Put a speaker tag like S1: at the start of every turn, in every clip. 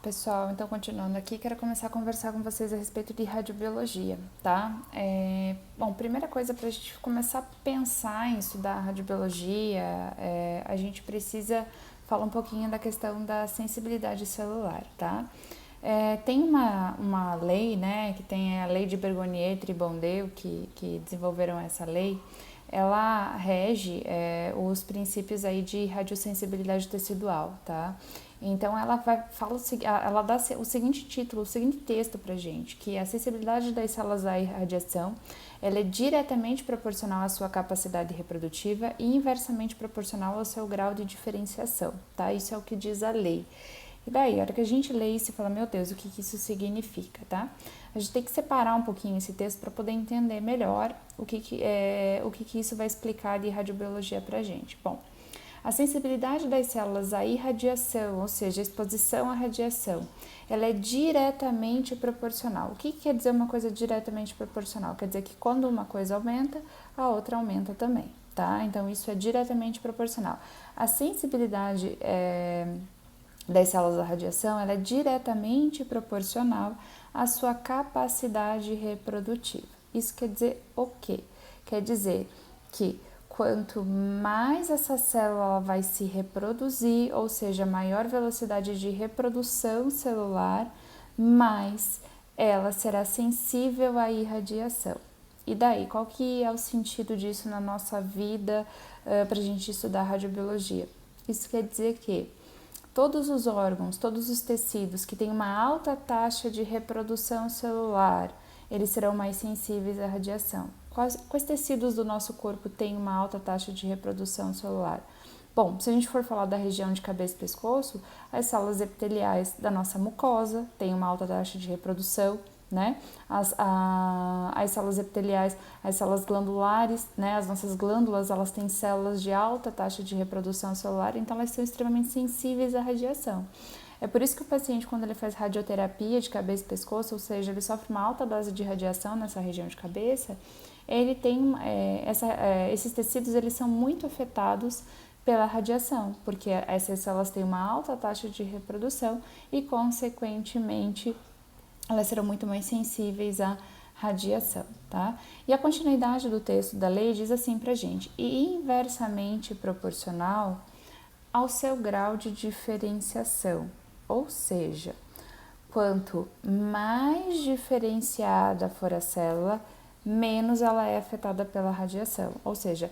S1: Pessoal, então continuando aqui, quero começar a conversar com vocês a respeito de radiobiologia, tá? Bom, primeira coisa, para a gente começar a pensar em estudar radiobiologia, a gente precisa falar um pouquinho da questão da sensibilidade celular, tá? Tem uma lei, né, que tem a lei de Bergonier e Bondeu, que desenvolveram essa lei. Ela rege os princípios aí de radiosensibilidade tecidual, tá? Então ela ela dá o seguinte título, o seguinte texto pra gente, que a sensibilidade das células à irradiação, ela é diretamente proporcional à sua capacidade reprodutiva e inversamente proporcional ao seu grau de diferenciação, tá? Isso é o que diz a lei. E daí, a hora que a gente lê isso e fala, meu Deus, o que isso significa, tá? A gente tem que separar um pouquinho esse texto para poder entender melhor o que isso vai explicar de radiobiologia pra gente. Bom, a sensibilidade das células à irradiação, ou seja, a exposição à radiação, ela é diretamente proporcional. O que quer dizer uma coisa diretamente proporcional? Quer dizer que quando uma coisa aumenta, a outra aumenta também, tá? Então, isso é diretamente proporcional. A sensibilidade das células à radiação, ela é diretamente proporcional à sua capacidade reprodutiva. Isso quer dizer o quê? Quer dizer que quanto mais essa célula vai se reproduzir, ou seja, maior velocidade de reprodução celular, mais ela será sensível à irradiação. E daí, qual que é o sentido disso na nossa vida para a gente estudar radiobiologia? Isso quer dizer que todos os órgãos, todos os tecidos que têm uma alta taxa de reprodução celular, eles serão mais sensíveis à radiação. Quais tecidos do nosso corpo têm uma alta taxa de reprodução celular? Bom, se a gente for falar da região de cabeça e pescoço, as células epiteliais da nossa mucosa têm uma alta taxa de reprodução, né? As células epiteliais, as células glandulares, né? As nossas glândulas, elas têm células de alta taxa de reprodução celular, então elas são extremamente sensíveis à radiação. É por isso que o paciente, quando ele faz radioterapia de cabeça e pescoço, ou seja, ele sofre uma alta dose de radiação nessa região de cabeça, ele tem esses tecidos, eles são muito afetados pela radiação, porque essas células têm uma alta taxa de reprodução e, consequentemente, elas serão muito mais sensíveis à radiação, tá? E a continuidade do texto da lei diz assim pra gente: e inversamente proporcional ao seu grau de diferenciação, ou seja, quanto mais diferenciada for a célula, menos ela é afetada pela radiação. Ou seja,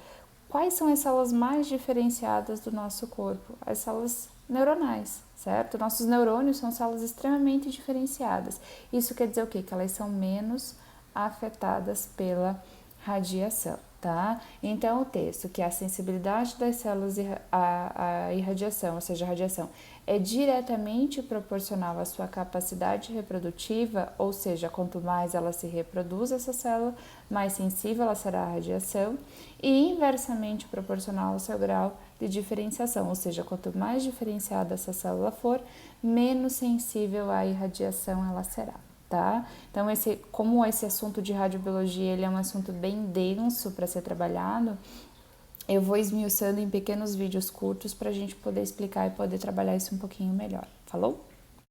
S1: quais são as células mais diferenciadas do nosso corpo? As células neuronais, certo? Nossos neurônios são células extremamente diferenciadas. Isso quer dizer o quê? Que elas são menos afetadas pela radiação, tá? Então, o texto que a sensibilidade das células à irradiação, ou seja, a radiação, é diretamente proporcional à sua capacidade reprodutiva, ou seja, quanto mais ela se reproduz essa célula, mais sensível ela será à radiação, e inversamente proporcional ao seu grau de diferenciação, ou seja, quanto mais diferenciada essa célula for, menos sensível à irradiação ela será. Tá? Então, como esse assunto de radiobiologia ele é um assunto bem denso para ser trabalhado, eu vou esmiuçando em pequenos vídeos curtos para a gente poder explicar e poder trabalhar isso um pouquinho melhor. Falou?